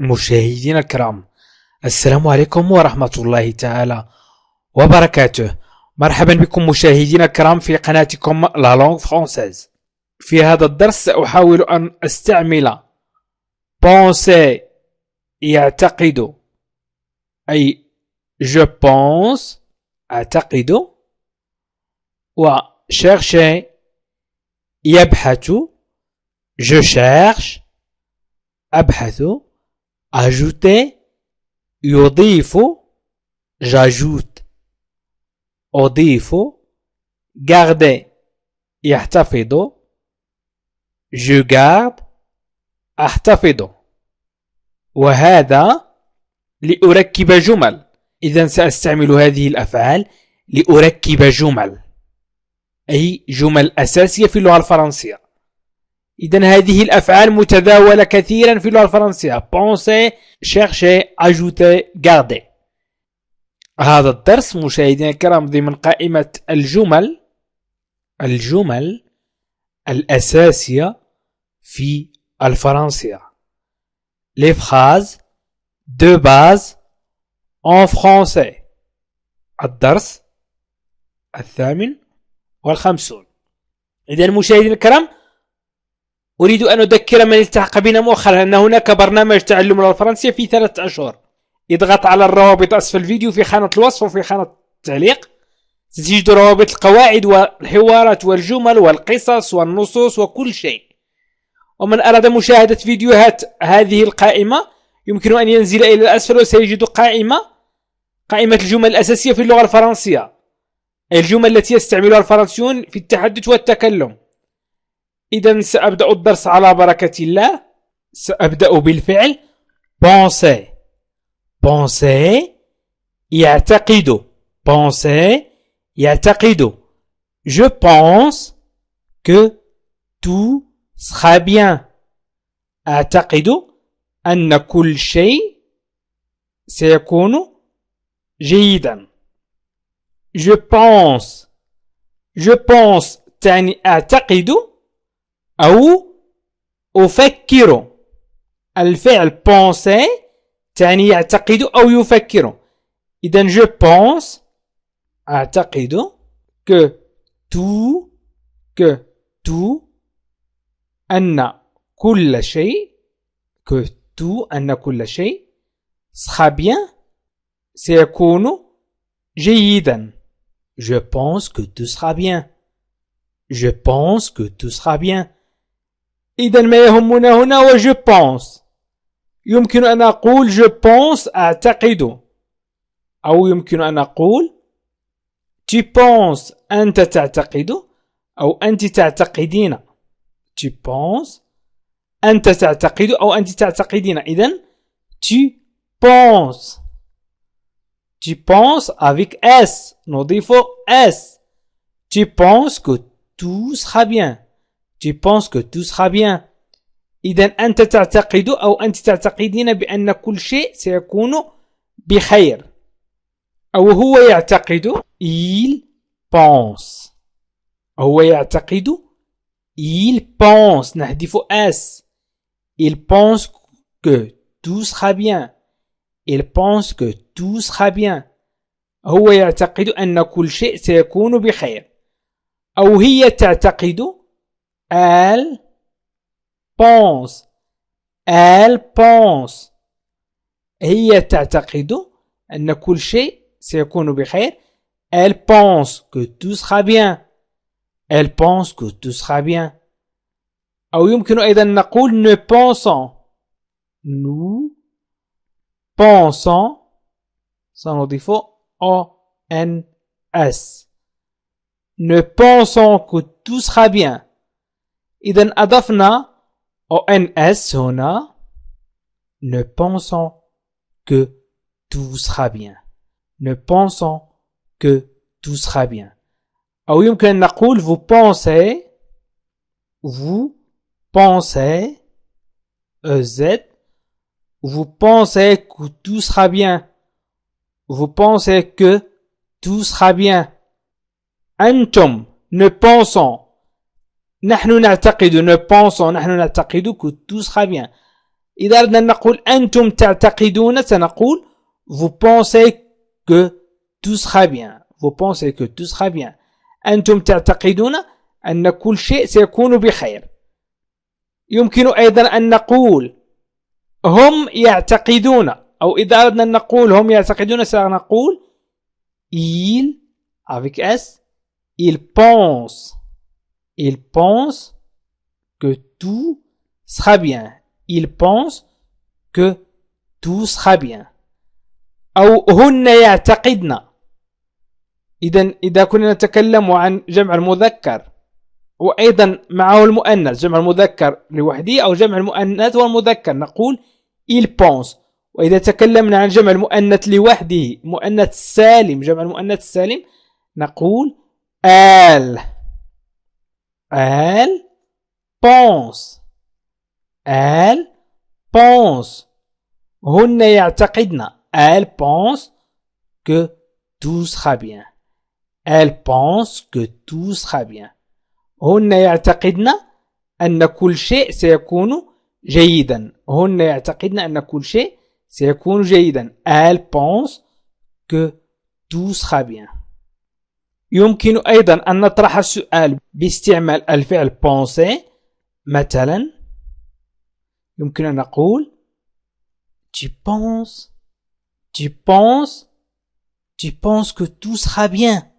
مشاهدينا الكرام، السلام عليكم ورحمة الله تعالى وبركاته. مرحبا بكم مشاهدينا الكرام في قناتكم لا لونغ فرونسيز. في هذا الدرس سأحاول أن أستعمل penser يعتقد، أي je pense أعتقد، و chercher يبحث je cherche أبحث، ajouter يضيف j'ajoute أضيف، garder يحتفظ je garde أحتفظ. وهذا لأركب جمل، إذن سأستعمل هذه الأفعال لأركب جمل، أي جمل أساسية في اللغة الفرنسية. إذن هذه الأفعال متداولة كثيرا في اللغة الفرنسية: penser, chercher, ajouter, garder. هذا الدرس مشاهدينا الكرام ضمن قائمة الجمل الأساسية في الفرنسية. Les phrases de base en français. الدرس 58. إذن مشاهدينا الكرام، أريد أن أذكر من التحق بنا مؤخرا أن هناك برنامج تعلم اللغة الفرنسية في 3 أشهر. اضغط على الروابط أسفل الفيديو في خانة الوصف وفي خانة التعليق، ستجد روابط القواعد والحوارات والجمل والقصص والنصوص وكل شيء. ومن أراد مشاهدة فيديوهات هذه القائمة يمكن أن ينزل إلى الأسفل وسيجد قائمة الجمل الأساسية في اللغة الفرنسية، الجمل التي يستعملها الفرنسيون في التحدث والتكلم. إذن سأبدأ الدرس على بركة الله. سأبدأ بالفعل penser. penser يعتقد. penser يعتقد. Je pense que tout sera bien. أعتقد أن كل شيء سيكون جيدا. Je pense تعني أعتقد أو أفكر. الفعل penser تعني يعتقد أو يفكر. إذن je pense أعتقد que tout أن كل شيء أن كل شيء sera bien سيكون جيدا. Je pense que tout sera bien. Je pense que tout sera bien. إذن ما يهمنا هنا هو je pense. يمكن أن أقول je pense أعتقد، أو يمكن أن أقول tu penses أنت تعتقد، أو أنت تعتقدين. tu penses أنت تعتقد أو أنت تعتقدين. إذن tu penses avec S، نضيف S. tu penses que tout sera bien. tu penses que tout sera bien. إذن أنت تعتقد أو أنت تعتقدين بأن كل شيء سيكون بخير. أو هو يعتقد il pense. هو يعتقد il pense، نحذف S. il pense que tout sera bien. il pense que tout sera bien. هو يعتقد أن كل شيء سيكون بخير. أو هي تعتقد elle pense. هي تعتقد أن كل شيء سيكون بخير. elle pense que tout sera bien. elle pense que tout sera bien. أو يمكن أيضا نقول nous pensons سنضيف ONS. nous pensons que tout sera bien. إذن أضفنا ONS هنا. nous pensons que tout sera bien. nous pensons que tout sera bien. أو يمكن أن نقول vous pensez EZ. vous pensez que tout sera bien. vous pensez que tout sera bien. أنتم nous pensons نحن نعتقد que tout sera bien. إذا أردنا أن نقول أنتم تعتقدون سنقول vous pensez que tout sera bien. Vous pensez que tout sera bien. أنتم تعتقدون أن كل شيء سيكون بخير. يمكن أيضا أن نقول هم يعتقدون، أو إذا أردنا أن نقول هم يعتقدون سنقول ils avec S ils pensent que tout sera bien. Ils pensent que tout sera bien. أو هن يعتقدن. إذا كنا نتكلم عن جمع المذكر وأيضا معه المؤنث، جمع المذكر لوحده أو جمع المؤنث والمذكر نقول il pense. وإذا تكلمنا عن جمع المؤنث لوحده، مؤنث السالم، جمع المؤنث السالم نقول elle pense. هن يعتقدن. Elle pense que tout sera bien. Elle pense que tout sera bien. هن يعتقدن أن كل شيء سيكون جيدا. هن يعتقدن أن كل شيء سيكون جيدا. Elle pense que tout sera bien. يمكن أيضا أن نطرح السؤال باستعمال الفعل penser. مثلا يمكن أن نقول tu penses que tout sera bien.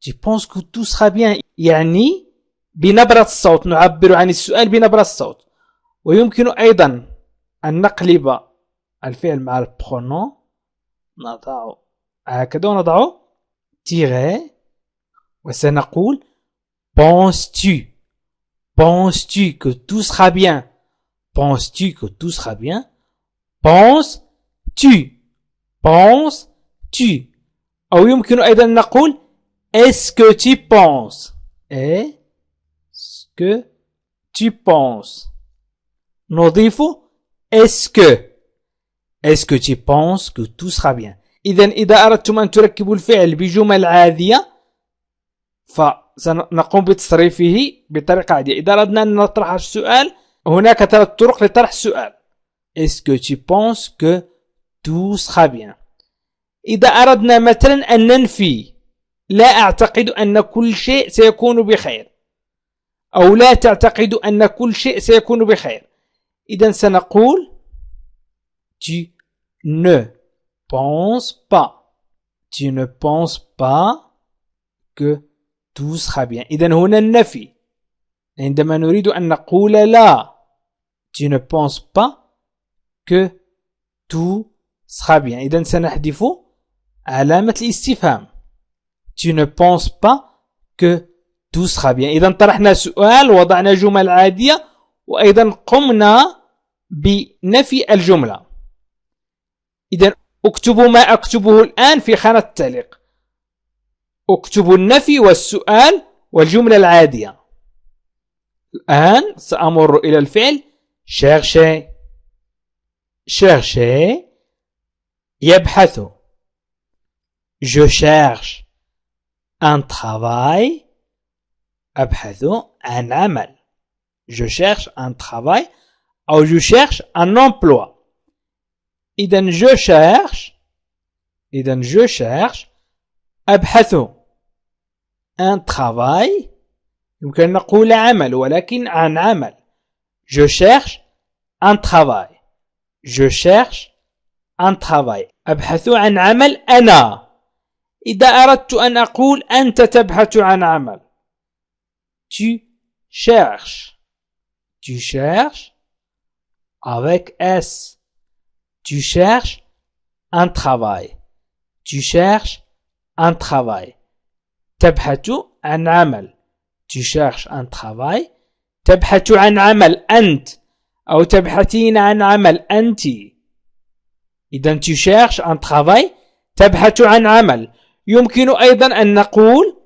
Tu penses que tout sera bien. يعني بنبرة الصوت، نعبر عن السؤال بنبرة الصوت. ويمكن أيضا أن نقلب الفعل مع البرونون، نضع هكذا ونضع تيغي وسنقول penses-tu que tout sera bien. Penses-tu que tout sera bien. Penses-tu. أو يمكن أيضا نقول est-ce que tu penses. Est-ce que tu penses. نضيف est-ce que tu penses que tout sera bien. إذا أردتم أن تركبوا الفعل بجمل عادية فسنقوم بتصريفه بطريقة عادية. إذا أردنا أن نطرح السؤال هناك 3 طرق لطرح السؤال. Est-ce que tu penses que tout sera bien. إذا أردنا مثلا أن ننفي لا أعتقد أن كل شيء سيكون بخير، أو لا تعتقد أن كل شيء سيكون بخير، إذن سنقول tu ne penses pas que tout sera bien. إذن هنا النفي عندما نريد أن نقول لا. tu ne penses pas que tout sera bien. إذن سنحذف علامة الاستفهام. tu ne penses pas que tout sera bien. إذن طرحنا سؤال، وضعنا جمل عادية، وأيضا قمنا بنفي الجملة. إذن اكتبوا ما أكتبه الآن في خانة التعليق. اكتبوا النفي والسؤال والجملة العادية. الآن سأمر إلى الفعل chercher. يبحث. je cherche un travail. أبحث عن عمل. je cherche un travail أو je cherche un emploi. إذن je cherche أبحث un travail، يمكن أن نقول عمل ولكن عن عمل. je cherche un travail. أبحث عن عمل أنا. إذا أردت أن أقول أنت تبحث عن عمل tu cherches avec S. tu cherches un travail. تبحث عن عمل. tu cherches un travail. تبحث عن عمل أنت، أو تبحثين عن عمل أنت. إذن tu cherches un travail تبحث عن عمل. يمكن أيضا أن نقول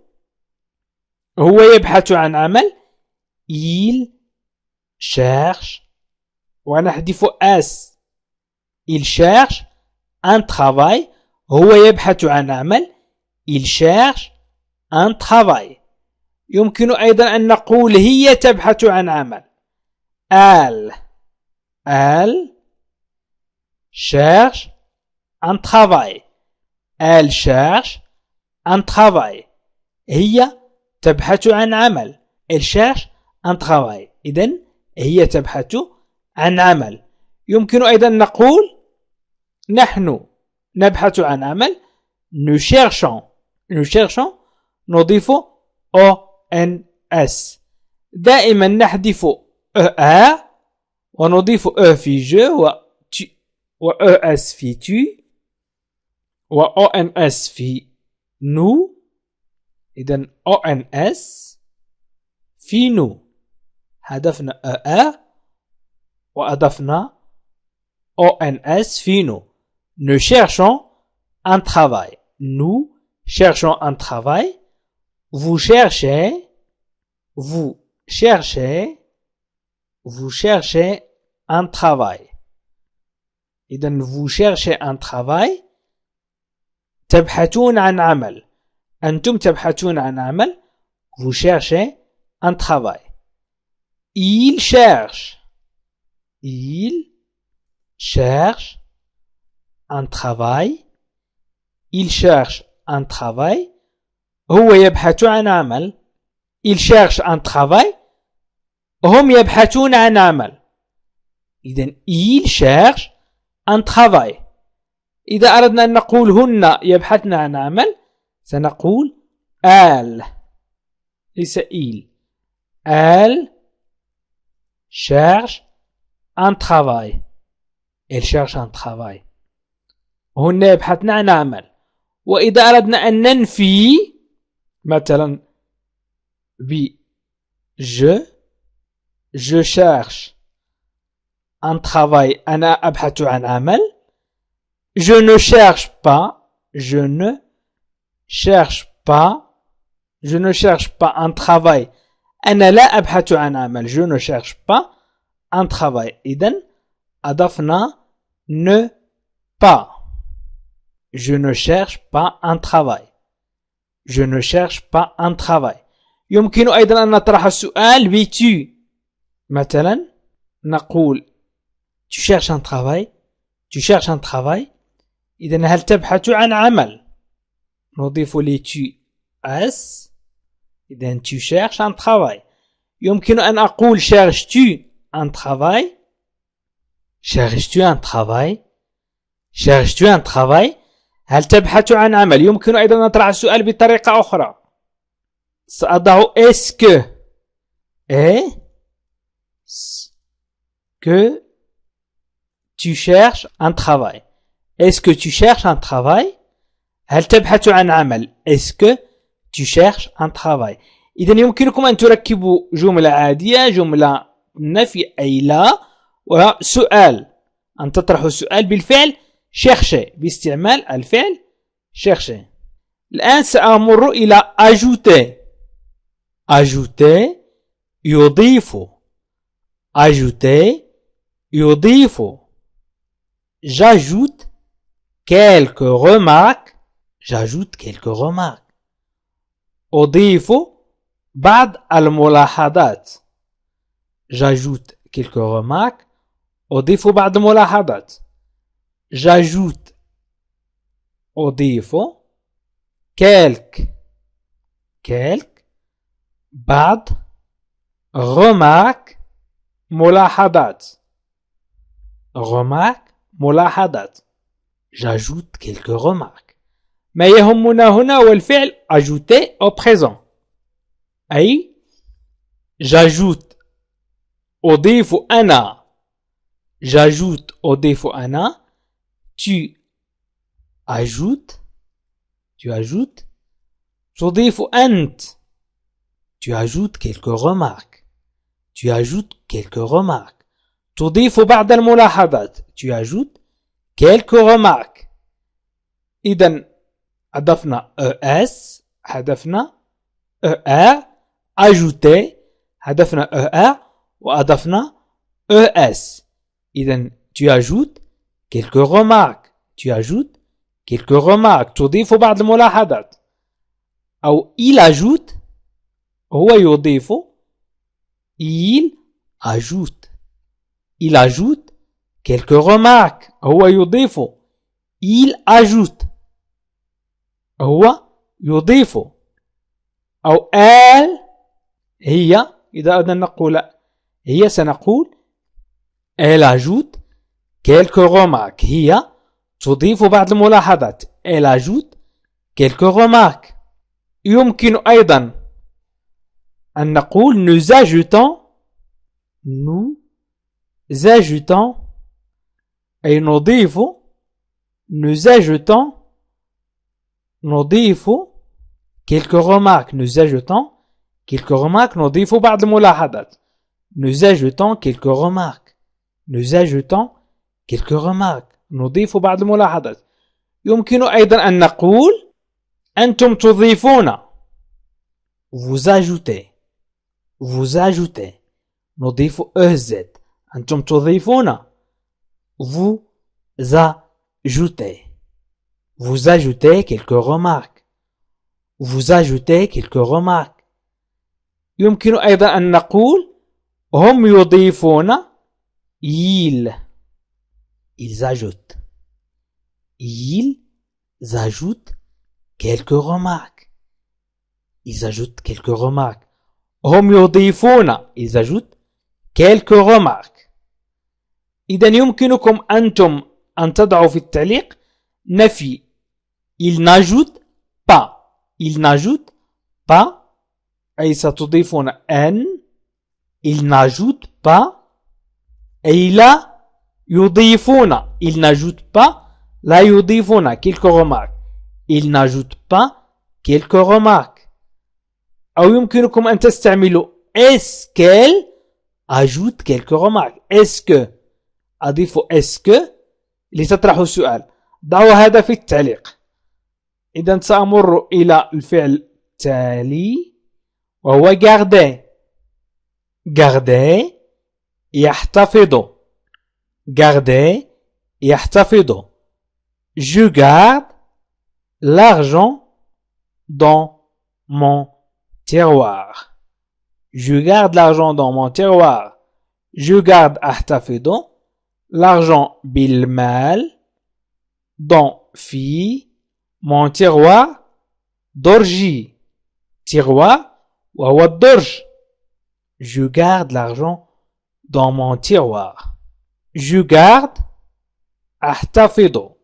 هو يبحث عن عمل il cherche ونحذف S. il cherche un travail. هو يبحث عن عمل il cherche un travail. يمكن أيضا أن نقول هي تبحث عن عمل elle Elle cherche un travail. Elle cherche un travail. هي تبحث عن عمل. Elle cherche un travail. إذن هي تبحث عن عمل. يمكن أيضا نقول نحن نبحث عن عمل. Nous cherchons نضيف ONS. دائما نحذف ER ونضيف E في je و ES في tu و ONS في nous. إذن ONS في nous. حذفنا ER وأضفنا ONS في nous. Nous cherchons un travail. Nous cherchons un travail. Vous cherchez un travail. إذن vous cherchez un travail. تبحثون عن عمل. أنتم تبحثون عن عمل. Vous cherchez un travail. Il cherche un travail. Il cherche un travail. هو يبحث عن عمل. Il cherche un travail. هم يبحثون عن عمل. إذن il cherche un travail. إذا أردنا أن نقول هن يبحثن عن عمل سنقول elles ليس il. Elles cherchent un travail. Elles cherchent un travail. هن يبحثن عن عمل. وإذا أردنا أن ننفي مثلا ب je cherche un travail. أنا أبحث عن عمل. Je ne cherche pas un travail. أنا لا أبحث عن عمل. Je ne cherche pas un travail. إذن أضفنا ne pas. Je ne cherche pas un travail. Je ne cherche pas un travail. يمكن أيضا أن نطرح السؤال ب tu. مثلا نقول tu cherches un travail. Tu cherches un travail. إذن هل تبحث عن عمل؟ نضيف لي tu as. إذن tu cherches un travail. يمكن أن أقول cherches-tu un travail? Cherches-tu un travail? Cherches-tu un travail? هل تبحث عن عمل؟ يمكن أيضا أن نطرح السؤال بطريقة أخرى. سأضع est-ce que tu cherches un travail. Est-ce que tu cherches un travail? هل تبحث عن عمل؟ Est-ce que tu cherches un travail? إذن يمكنكم أن تركبوا جملة عادية، جملة نفي أي لا، وسؤال أن تطرحوا السؤال بالفعل chercher باستعمال الفعل chercher. الآن سأمر إلى ajouter. يضيف. يضيف. J'ajoute quelques remarques. أضيف بعض الملاحظات. J'ajoute quelques remarques. أضيف بعض الملاحظات. J'ajoute. أضيف quelques بعض remarques ملاحظات. J'ajoute quelques remarques. ما يهمنا هنا هو الفعل ajouter au présent. أي j'ajoute أضيف أنا. أضيف أنا. Tu ajoutes. تضيف أنت. Tu ajoutes quelques remarques. تضيف بعض الملاحظات. Tu ajoutes quelques remarques. إذن أضفنا ES. حذفنا ER. ajouter. حذفنا ER وأضفنا ES. إذن tu ajoutes quelques remarques. تضيف بعض الملاحظات. أو il ajoute. هو يضيف. il ajoute quelques remarques. هو يضيف. Il ajoute. هو يضيف. أو elle هي إذا أردنا نقول هي سنقول elle ajoute quelques remarques. هي تضيف بعض الملاحظات. Elle ajoute quelques remarques. يمكن أيضا أن نقول nous ajoutons أي نضيف nous ajoutons quelques remarques. nous ajoutons quelques remarques. نضيف بعض الملاحظات. nous ajoutons quelques remarques. nous ajoutons quelques remarques. نضيف بعض الملاحظات. يمكن أيضا أن نقول أنتم تضيفون. vous ajoutez نضيف EZ. أنتم تضيفون. vous ajoutez quelques remarques. vous ajoutez quelques remarques. يمكن أيضا أن نقول هم يضيفون. ils ajoutent quelques remarques. ils ajoutent quelques remarques. هم يضيفون. ils ajoutent quelques remarques. إذا يمكنكم أنتم أن تضعوا في التعليق نفي. il n'ajoute pas أي ستضيفون أن. il n'ajoute pas أي لا يضيفون. il n'ajoute pas لا يضيفون quelques remarques. il n'ajoute pas quelques remarques. أو يمكنكم أن تستعملوا est-ce qu'elle ajoute quelques remarques. est-ce que أضيفوا est-ce que لتطرحوا السؤال. ضعوا هذا في التعليق. إذا سأمر إلى الفعل التالي وهو garder. يحتفظ. je garde l'argent dans mon tiroir. je garde l'argent dans mon tiroir. je garde أحتفظ l'argent بالمال dans في mon tiroir درجي. tiroir وهو الدرج. je garde l'argent dans mon tiroir. je garde أحتفظ.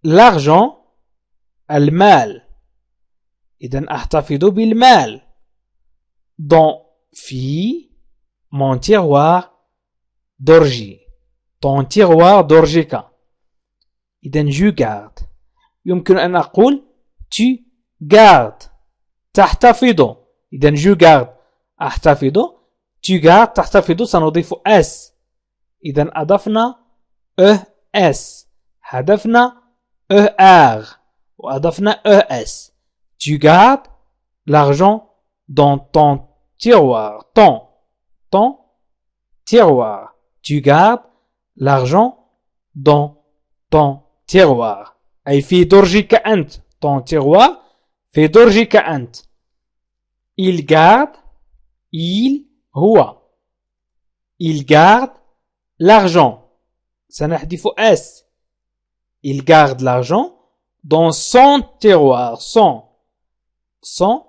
l'argent المال. إذن أحتفظ بالمال dans في mon tiroir درجي. ton tiroir درجك. إذن je garde. يمكن أن أقول tu gardes تحتفظ. إذن je garde أحتفظ. tu gardes تحتفظ سنضيف s. إذن أضفنا es. حذفنا er وأضفنا es. tu gardes l'argent dans ton tiroir. ton tiroir. tu gardes l'argent dans ton tiroir. أي في درجك أنت. ton tiroir في درجك أنت. il garde هو. il garde l'argent. سنحذف s. il garde l'argent dans son tiroir. son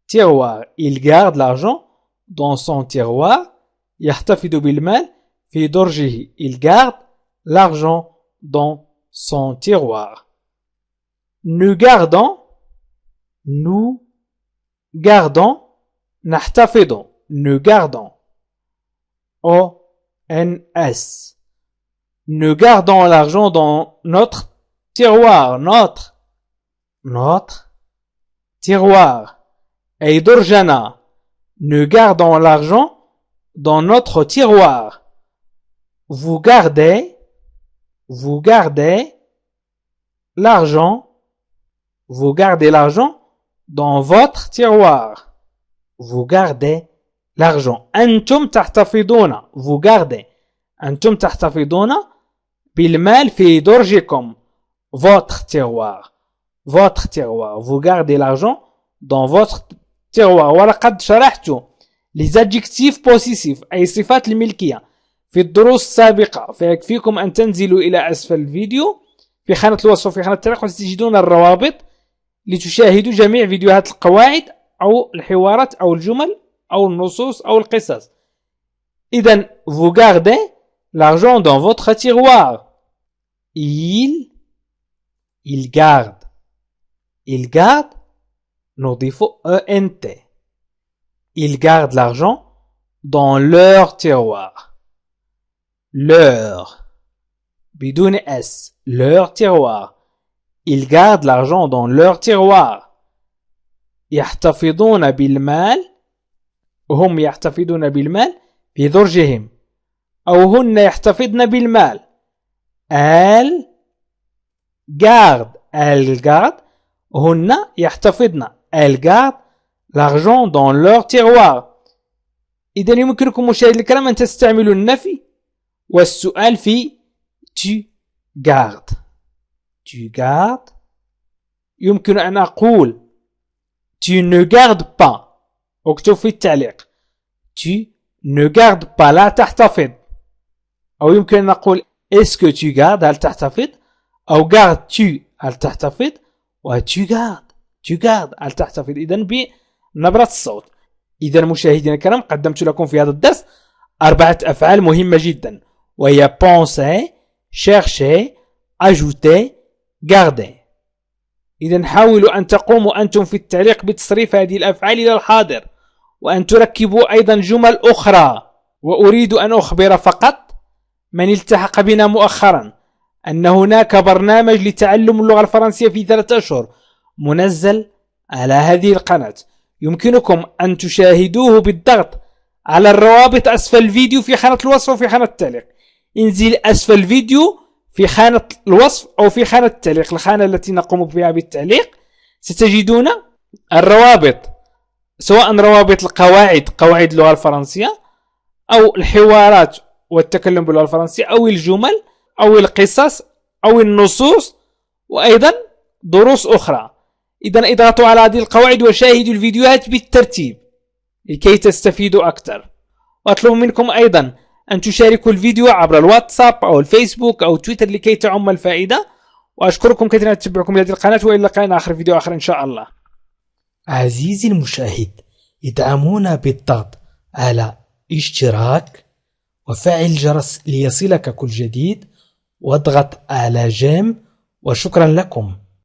tiroir. il garde l'argent dans son tiroir. يحتفظ بالمال في درجه. il garde l'argent dans son tiroir. nous gardons نحتفظ. nous gardons ONS. nous gardons l'argent dans notre tiroir. notre tiroir. أي درجنا. nous gardons l'argent dans notre tiroir. vous gardez l'argent. vous gardez l'argent dans votre tiroir. vous gardez l'argent. أنتم تحتفظون. vous gardez. أنتم تحتفظون بالمال في درجكم. votre tiroir. vous gardez l'argent dans votre tiroir. ولقد شرحت les adjectifs possessifs أي صفات الملكية في الدروس السابقة، فيكفيكم أن تنزلوا إلى أسفل الفيديو في خانة الوصف وفي خانة التعليق وستجدون الروابط لتشاهدوا جميع فيديوهات القواعد أو الحوارات أو الجمل أو النصوص أو القصص. إذن vous gardez l'argent dans votre tiroir. Il garde. Il garde نضيف ENT. Ils gardent l'argent dans leur tiroir. Leur. بدون S. Leur tiroir. Ils gardent l'argent dans leur tiroir. يحتفظون بالمال. هم يحتفظون بالمال في درجهم. أو هن يحتفظن بالمال. elles gardent. elles gardent. هن يحتفظن. elles gardent l'argent dans leur tiroir. إذن يمكنكم مشاهدة الكلام أن تستعملوا النفي والسؤال في tu gardes. Tu gardes. يمكن أن أقول tu ne gardes pas. اكتب في التعليق tu ne gardes pas لا تحتفظ. أو يمكن أن نقول est-ce que tu gardes هل تحتفظ، أو gardes tu هل تحتفظ، و tu gardes هل تحتفظ. إذن بنبرة الصوت. إذن مشاهدينا الكرام قدمت لكم في هذا الدرس 4 أفعال مهمة جدا، وهي penser، chercher، ajouter، garder. إذن حاولوا أن تقوموا أنتم في التعليق بتصريف هذه الأفعال إلى الحاضر، وأن تركبوا أيضا جمل أخرى. وأريد أن أخبر فقط من التحق بنا مؤخرا أن هناك برنامج لتعلم اللغة الفرنسية في 3 أشهر منزل على هذه القناة، يمكنكم أن تشاهدوه بالضغط على الروابط أسفل الفيديو في خانة الوصف وفي خانة التعليق. انزل أسفل الفيديو في خانة الوصف أو في خانة التعليق، الخانة التي نقوم بها بالتعليق، ستجدون الروابط، سواء روابط القواعد، قواعد اللغة الفرنسية، أو الحوارات والتكلم باللغة الفرنسية، أو الجمل، أو القصص، أو النصوص، وأيضا دروس أخرى. إذن اضغطوا على هذه القواعد وشاهدوا الفيديوهات بالترتيب لكي تستفيدوا أكثر. وأطلب منكم أيضا أن تشاركوا الفيديو عبر الواتساب أو الفيسبوك أو تويتر لكي تعم الفائدة. وأشكركم كثيرا على تتبعكم لهذه القناة، وإلى اللقاء آخر فيديو آخر إن شاء الله. عزيزي المشاهد، ادعمونا بالضغط على اشتراك وفعل الجرس ليصلك كل جديد، واضغط على جيم، وشكرا لكم.